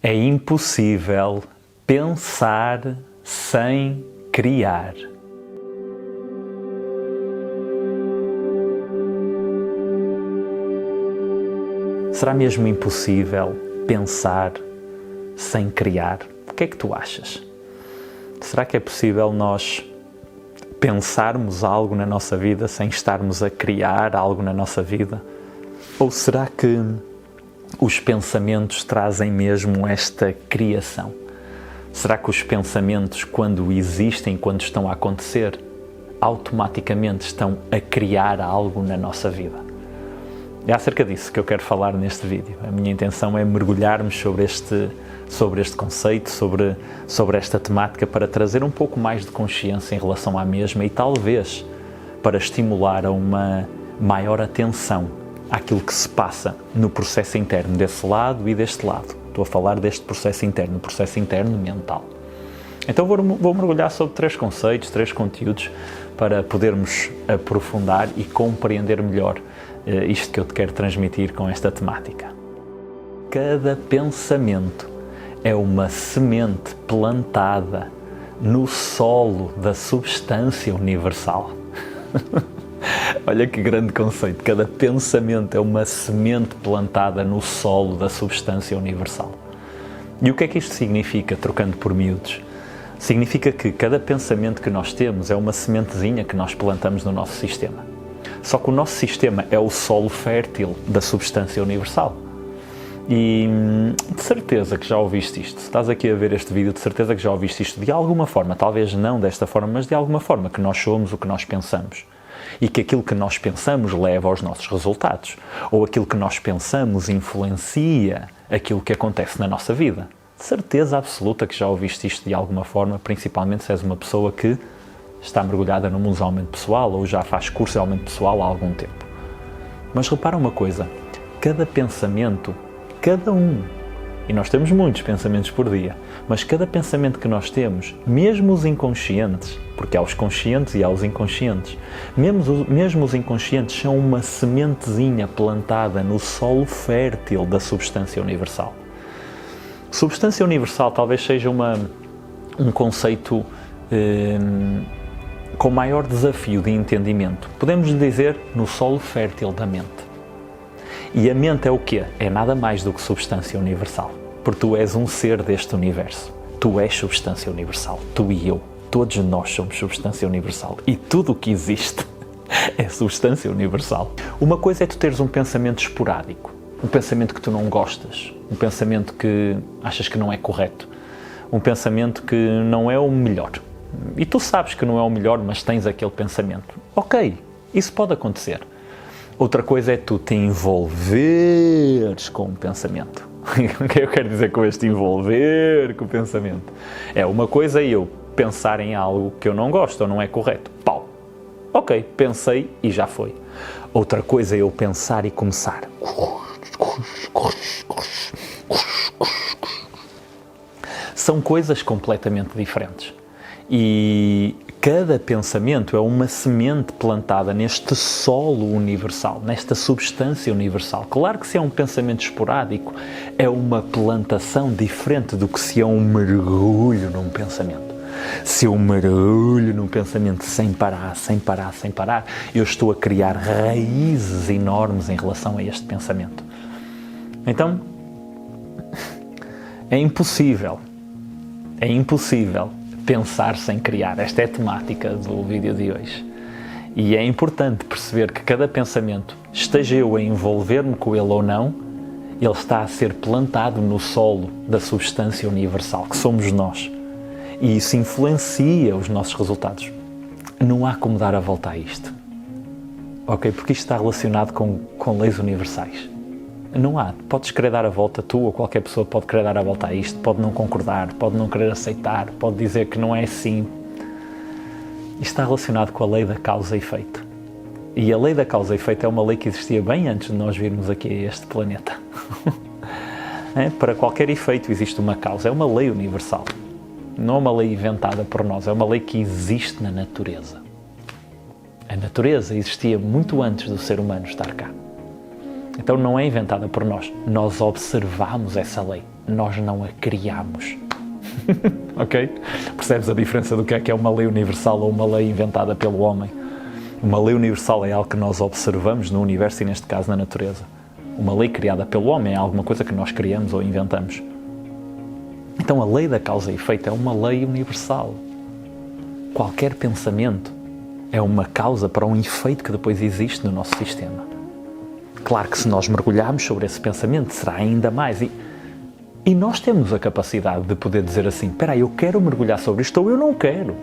É impossível pensar sem criar. Será mesmo impossível pensar sem criar? O que é que tu achas? Será que é possível nós pensarmos algo na nossa vida sem estarmos a criar algo na nossa vida? Ou será que os pensamentos trazem mesmo esta criação? Será que os pensamentos, quando existem, quando estão a acontecer, automaticamente estão a criar algo na nossa vida? É acerca disso que eu quero falar neste vídeo. A minha intenção é mergulharmos sobre este conceito, sobre esta temática, para trazer um pouco mais de consciência em relação à mesma e talvez para estimular a uma maior atenção àquilo que se passa no processo interno desse lado e deste lado. Estou a falar deste processo interno mental. Então vou mergulhar sobre 3 conceitos, 3 conteúdos para podermos aprofundar e compreender melhor isto que eu te quero transmitir com esta temática. Cada pensamento é uma semente plantada no solo da substância universal. Olha que grande conceito. Cada pensamento é uma semente plantada no solo da substância universal. E o que é que isto significa, trocando por miúdos? Significa que cada pensamento que nós temos é uma sementezinha que nós plantamos no nosso sistema. Só que o nosso sistema é o solo fértil da substância universal. E de certeza que já ouviste isto. Se estás aqui a ver este vídeo, de certeza que já ouviste isto de alguma forma. Talvez não desta forma, mas de alguma forma, que nós somos o que nós pensamos. E que aquilo que nós pensamos leva aos nossos resultados. Ou aquilo que nós pensamos influencia aquilo que acontece na nossa vida. De certeza absoluta que já ouviste isto de alguma forma, principalmente se és uma pessoa que está mergulhada no mundo do aumento pessoal ou já faz curso de aumento pessoal há algum tempo. Mas repara uma coisa, cada pensamento, cada um, e nós temos muitos pensamentos por dia, mas cada pensamento que nós temos, mesmo os inconscientes, porque há os conscientes e há os inconscientes, mesmo os inconscientes são uma sementezinha plantada no solo fértil da substância universal. Substância universal talvez seja um conceito com maior desafio de entendimento. Podemos dizer no solo fértil da mente. E a mente é o quê? É nada mais do que substância universal. Porque tu és um ser deste universo. Tu és substância universal. Tu e eu. Todos nós somos substância universal. E tudo o que existe é substância universal. Uma coisa é tu teres um pensamento esporádico. Um pensamento que tu não gostas. Um pensamento que achas que não é correto. Um pensamento que não é o melhor. E tu sabes que não é o melhor, mas tens aquele pensamento. Ok, isso pode acontecer. Outra coisa é tu te envolveres com o pensamento. O que eu quero dizer com este envolver com o pensamento? É uma coisa eu pensar em algo que eu não gosto ou não é correto. Pau. Ok, pensei e já foi. Outra coisa é eu pensar e começar. São coisas completamente diferentes. E cada pensamento é uma semente plantada neste solo universal, nesta substância universal. Claro que se é um pensamento esporádico, é uma plantação diferente do que se é um mergulho num pensamento. Se eu mergulho num pensamento sem parar, eu estou a criar raízes enormes em relação a este pensamento. Então, é impossível pensar sem criar. Esta é a temática do vídeo de hoje. E é importante perceber que cada pensamento, esteja eu a envolver-me com ele ou não, ele está a ser plantado no solo da substância universal, que somos nós. E isso influencia os nossos resultados. Não há como dar a volta a isto. Ok? Porque isto está relacionado com leis universais. Não há. Podes querer dar a volta, tu ou qualquer pessoa pode querer dar a volta a isto, pode não concordar, pode não querer aceitar, pode dizer que não é assim. Isto está relacionado com a lei da causa e efeito. E a lei da causa e efeito é uma lei que existia bem antes de nós virmos aqui a este planeta. Para qualquer efeito existe uma causa, é uma lei universal. Não é uma lei inventada por nós, é uma lei que existe na natureza. A natureza existia muito antes do ser humano estar cá. Então não é inventada por nós. Nós observamos essa lei. Nós não a criamos. Ok? Percebes a diferença do que é uma lei universal ou uma lei inventada pelo homem? Uma lei universal é algo que nós observamos no universo e, neste caso, na natureza. Uma lei criada pelo homem é alguma coisa que nós criamos ou inventamos. Então a lei da causa e efeito é uma lei universal. Qualquer pensamento é uma causa para um efeito que depois existe no nosso sistema. Claro que se nós mergulharmos sobre esse pensamento, será ainda mais. E nós temos a capacidade de poder dizer assim, espera aí, eu quero mergulhar sobre isto ou eu não quero.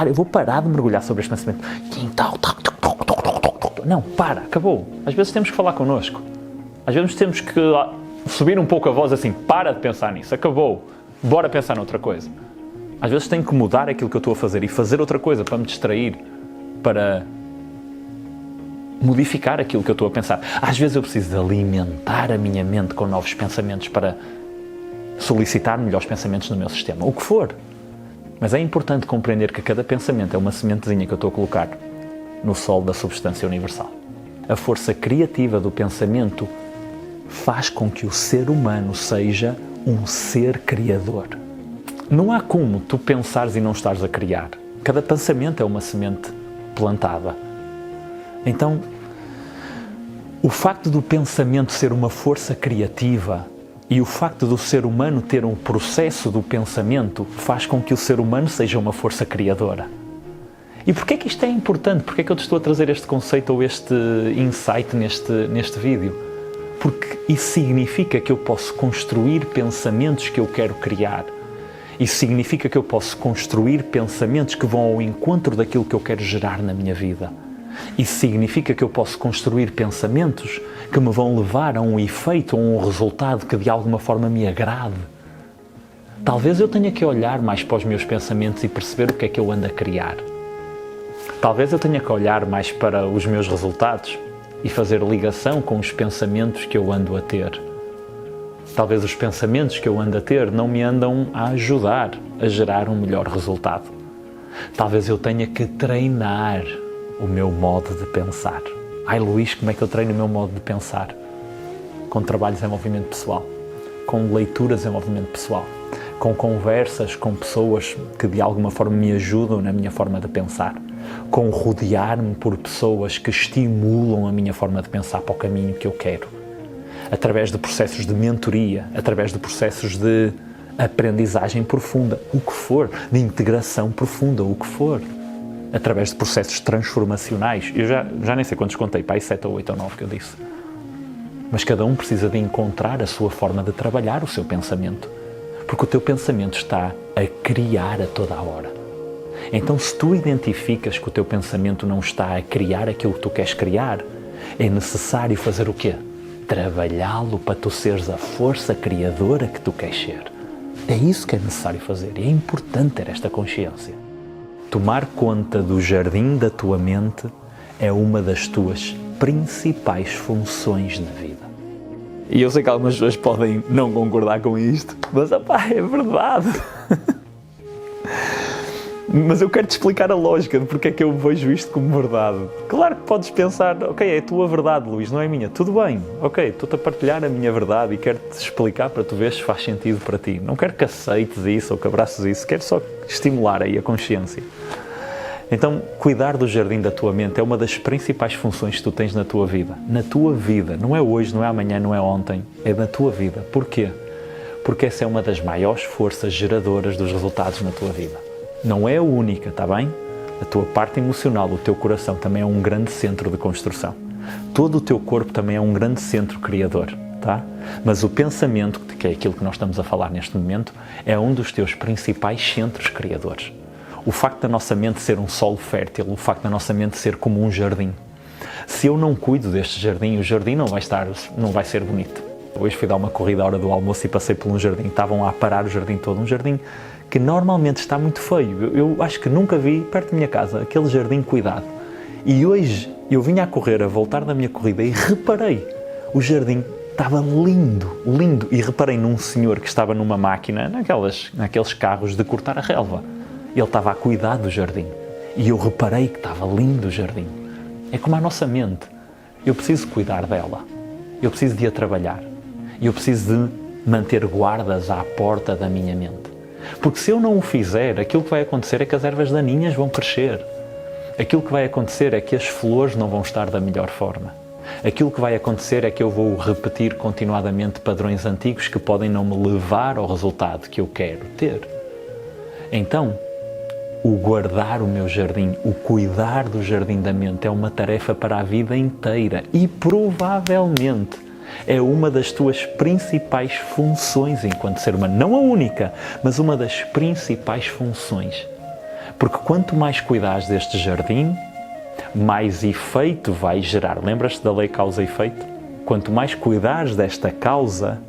Eu vou parar de mergulhar sobre este pensamento. Não, acabou. Às vezes temos que falar connosco. Às vezes temos que subir um pouco a voz assim, para de pensar nisso, acabou. Bora pensar noutra coisa. Às vezes tenho que mudar aquilo que eu estou a fazer e fazer outra coisa para me distrair, para modificar aquilo que eu estou a pensar. Às vezes eu preciso de alimentar a minha mente com novos pensamentos para solicitar melhores pensamentos no meu sistema. O que for. Mas é importante compreender que cada pensamento é uma sementezinha que eu estou a colocar no solo da substância universal. A força criativa do pensamento faz com que o ser humano seja um ser criador. Não há como tu pensares e não estares a criar. Cada pensamento é uma semente plantada. Então, o facto do pensamento ser uma força criativa e o facto do ser humano ter um processo do pensamento faz com que o ser humano seja uma força criadora. E porquê que isto é importante? Porquê que eu te estou a trazer este conceito ou este insight neste vídeo? Porque isso significa que eu posso construir pensamentos que eu quero criar. Isso significa que eu posso construir pensamentos que vão ao encontro daquilo que eu quero gerar na minha vida. Isso significa que eu posso construir pensamentos que me vão levar a um efeito ou um resultado que de alguma forma me agrade. Talvez eu tenha que olhar mais para os meus pensamentos e perceber o que é que eu ando a criar. Talvez eu tenha que olhar mais para os meus resultados e fazer ligação com os pensamentos que eu ando a ter. Talvez os pensamentos que eu ando a ter não me andam a ajudar a gerar um melhor resultado. Talvez eu tenha que treinar o meu modo de pensar. Ai Luís, como é que eu treino o meu modo de pensar? Com trabalhos em desenvolvimento pessoal, com leituras em desenvolvimento pessoal, com conversas com pessoas que de alguma forma me ajudam na minha forma de pensar, com rodear-me por pessoas que estimulam a minha forma de pensar para o caminho que eu quero, através de processos de mentoria, através de processos de aprendizagem profunda, o que for, de integração profunda, o que for, através de processos transformacionais. Eu já nem sei quantos contei, para aí 7 ou 8 ou 9 que eu disse. Mas cada um precisa de encontrar a sua forma de trabalhar o seu pensamento, porque o teu pensamento está a criar a toda a hora. Então, se tu identificas que o teu pensamento não está a criar aquilo que tu queres criar, é necessário fazer o quê? Trabalhá-lo para tu seres a força criadora que tu queres ser. É isso que é necessário fazer e é importante ter esta consciência. Tomar conta do jardim da tua mente é uma das tuas principais funções na vida. E eu sei que algumas pessoas podem não concordar com isto, mas opá, é verdade. Mas eu quero-te explicar a lógica de porque é que eu vejo isto como verdade. Claro que podes pensar, ok, é a tua verdade, Luís, não é a minha. Tudo bem, ok, estou-te a partilhar a minha verdade e quero-te explicar para tu veres se faz sentido para ti. Não quero que aceites isso ou que abraces isso, quero só estimular aí a consciência. Então, cuidar do jardim da tua mente é uma das principais funções que tu tens na tua vida. Na tua vida, não é hoje, não é amanhã, não é ontem, é na tua vida. Porquê? Porque essa é uma das maiores forças geradoras dos resultados na tua vida. Não é a única, está bem? A tua parte emocional, o teu coração também é um grande centro de construção. Todo o teu corpo também é um grande centro criador, tá? Mas o pensamento, que é aquilo que nós estamos a falar neste momento, é um dos teus principais centros criadores. O facto da nossa mente ser um solo fértil, o facto da nossa mente ser como um jardim. Se eu não cuido deste jardim, o jardim não vai ser bonito. Hoje fui dar uma corrida à hora do almoço e passei por um jardim. Estavam a aparar o jardim todo, um jardim que normalmente está muito feio. Eu acho que nunca vi, perto da minha casa, aquele jardim cuidado. E hoje eu vinha a correr, a voltar da minha corrida e reparei, o jardim estava lindo, lindo. E reparei num senhor que estava numa máquina, naqueles carros de cortar a relva. Ele estava a cuidar do jardim. E eu reparei que estava lindo o jardim. É como a nossa mente. eu preciso cuidar dela, eu preciso de a trabalhar, eu preciso de manter guardas à porta da minha mente. Porque se eu não o fizer, aquilo que vai acontecer é que as ervas daninhas vão crescer. Aquilo que vai acontecer é que as flores não vão estar da melhor forma. Aquilo que vai acontecer é que eu vou repetir continuadamente padrões antigos que podem não me levar ao resultado que eu quero ter. Então, o guardar o meu jardim, o cuidar do jardim da mente é uma tarefa para a vida inteira e provavelmente é uma das tuas principais funções enquanto ser humano. Não a única, mas uma das principais funções. Porque quanto mais cuidares deste jardim, mais efeito vai gerar. Lembras-te da lei causa e efeito? Quanto mais cuidares desta causa,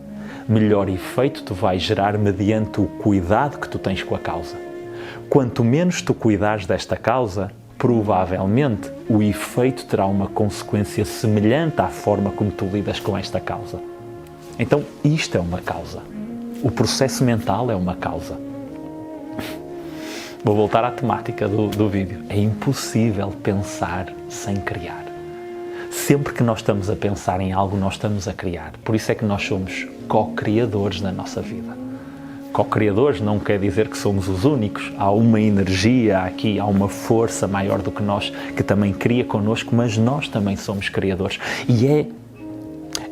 melhor efeito tu vais gerar mediante o cuidado que tu tens com a causa. Quanto menos tu cuidares desta causa, provavelmente o efeito terá uma consequência semelhante à forma como tu lidas com esta causa. Então, isto é uma causa. O processo mental é uma causa. Vou voltar à temática do vídeo. É impossível pensar sem criar. Sempre que nós estamos a pensar em algo, nós estamos a criar. Por isso é que nós somos co-criadores da nossa vida. Co-criadores não quer dizer que somos os únicos. Há uma energia aqui, há uma força maior do que nós que também cria connosco, mas nós também somos criadores. E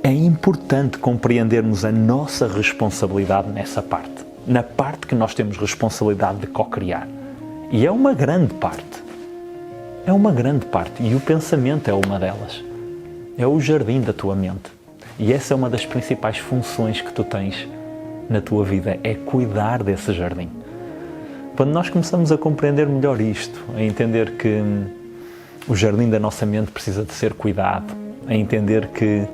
é importante compreendermos a nossa responsabilidade nessa parte. Na parte que nós temos responsabilidade de co-criar. E é uma grande parte. É uma grande parte. E o pensamento é uma delas. É o jardim da tua mente. E essa é uma das principais funções que tu tens na tua vida, é cuidar desse jardim. Quando nós começamos a compreender melhor isto, a entender que o jardim da nossa mente precisa de ser cuidado, a entender que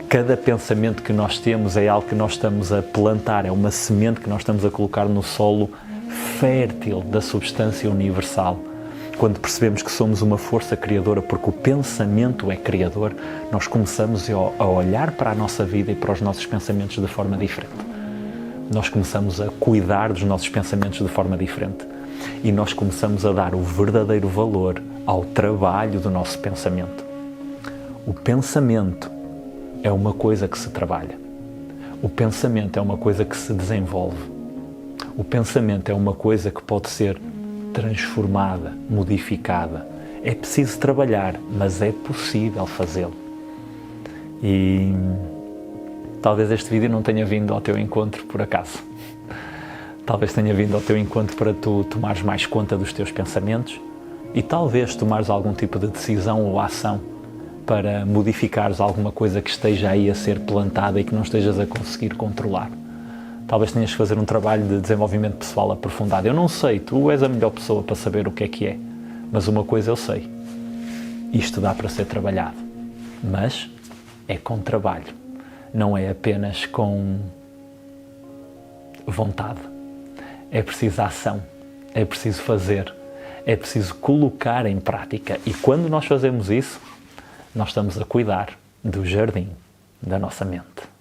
cada pensamento que nós temos é algo que nós estamos a plantar, é uma semente que nós estamos a colocar no solo fértil da substância universal. Quando percebemos que somos uma força criadora, porque o pensamento é criador, nós começamos a olhar para a nossa vida e para os nossos pensamentos de forma diferente. Nós começamos a cuidar dos nossos pensamentos de forma diferente. E nós começamos a dar o verdadeiro valor ao trabalho do nosso pensamento. O pensamento é uma coisa que se trabalha. O pensamento é uma coisa que se desenvolve. O pensamento é uma coisa que pode ser transformada, modificada. É preciso trabalhar, mas é possível fazê-lo. E talvez este vídeo não tenha vindo ao teu encontro por acaso. Talvez tenha vindo ao teu encontro para tu tomares mais conta dos teus pensamentos e talvez tomares algum tipo de decisão ou ação para modificares alguma coisa que esteja aí a ser plantada e que não estejas a conseguir controlar. Talvez tenhas que fazer um trabalho de desenvolvimento pessoal aprofundado. Eu não sei, tu és a melhor pessoa para saber o que é, mas uma coisa eu sei. Isto dá para ser trabalhado, mas é com trabalho. Não é apenas com vontade. É preciso ação, é preciso fazer, é preciso colocar em prática. E quando nós fazemos isso, nós estamos a cuidar do jardim da nossa mente.